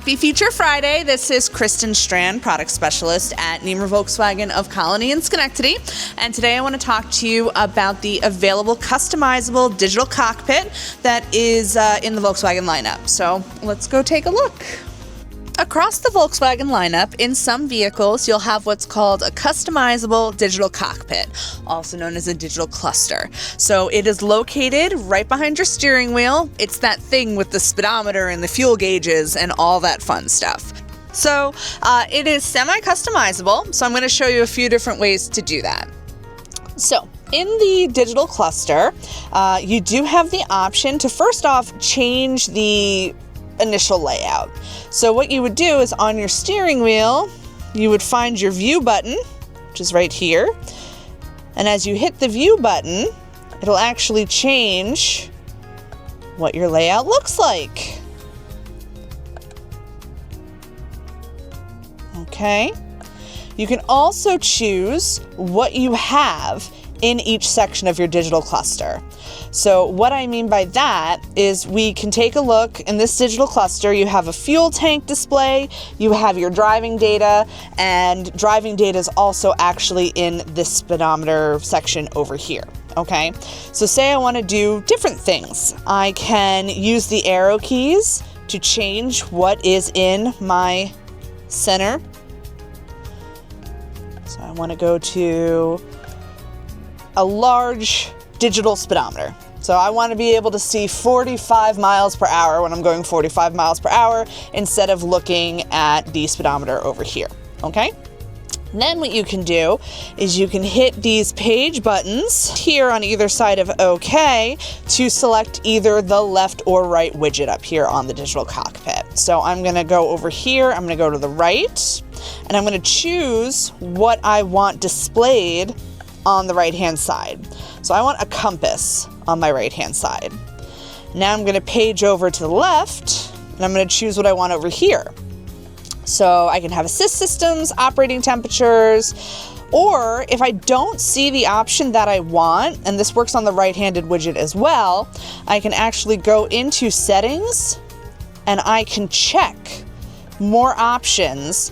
Happy Feature Friday. This is Krystin Strand, Product Specialist at Nemer Volkswagen of Colonie in Schenectady. And today I want to talk to you about the available customizable digital cockpit that is in the Volkswagen lineup. So let's go take a look. Across the Volkswagen lineup, in some vehicles, you'll have what's called a customizable digital cockpit, also known as a digital cluster. So it is located right behind your steering wheel. It's that thing with the speedometer and the fuel gauges and all that fun stuff. So it is semi-customizable, so I'm going to show you a few different ways to do that. So in the digital cluster, you do have the option to first off change the initial layout. So what you would do is on your steering wheel, you would find your view button, which is right here. And as you hit the view button, it'll actually change what your layout looks like. Okay. You can also choose what you have in each section of your digital cluster. So what I mean by that is we can take a look in this digital cluster. You have a fuel tank display, you have your driving data, and driving data is also actually in this speedometer section over here. Okay, so say I want to do different things. I can use the arrow keys to change what is in my center. So I want to go to a large digital speedometer. So I want to be able to see 45 miles per hour when I'm going 45 miles per hour instead of looking at the speedometer over here, okay? And then what you can do is you can hit these page buttons here on either side of OK to select either the left or right widget up here on the digital cockpit. So I'm going to go over here, I'm going to go to the right, and I'm going to choose what I want displayed on the right-hand side. So I want a compass on my right-hand side. Now I'm going to page over to the left, and I'm going to choose what I want over here. So I can have assist systems, operating temperatures, or if I don't see the option that I want, and this works on the right-handed widget as well, I can actually go into settings, and I can check more options.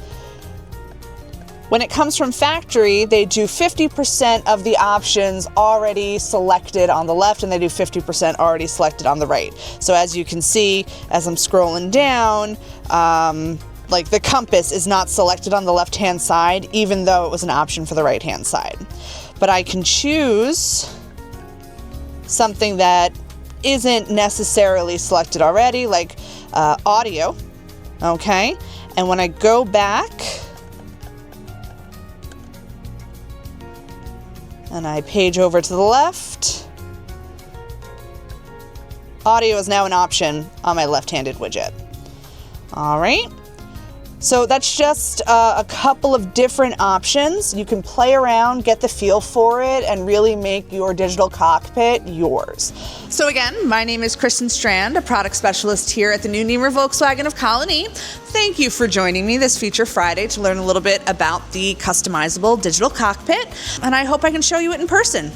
When it comes from factory, they do 50% of the options already selected on the left, and they do 50% already selected on the right. So as you can see, as I'm scrolling down, like the compass is not selected on the left-hand side, even though it was an option for the right-hand side. But I can choose something that isn't necessarily selected already, like audio, okay? And when I go back, and I page over to the left, audio is now an option on my left-handed widget. All right, so that's just a couple of different options. You can play around, get the feel for it, and really make your digital cockpit yours. So again, my name is Krystin Strand, a product specialist here at the new Nemer Volkswagen of Colonie. Thank you for joining me this Feature Friday to learn a little bit about the customizable digital cockpit, and I hope I can show you it in person.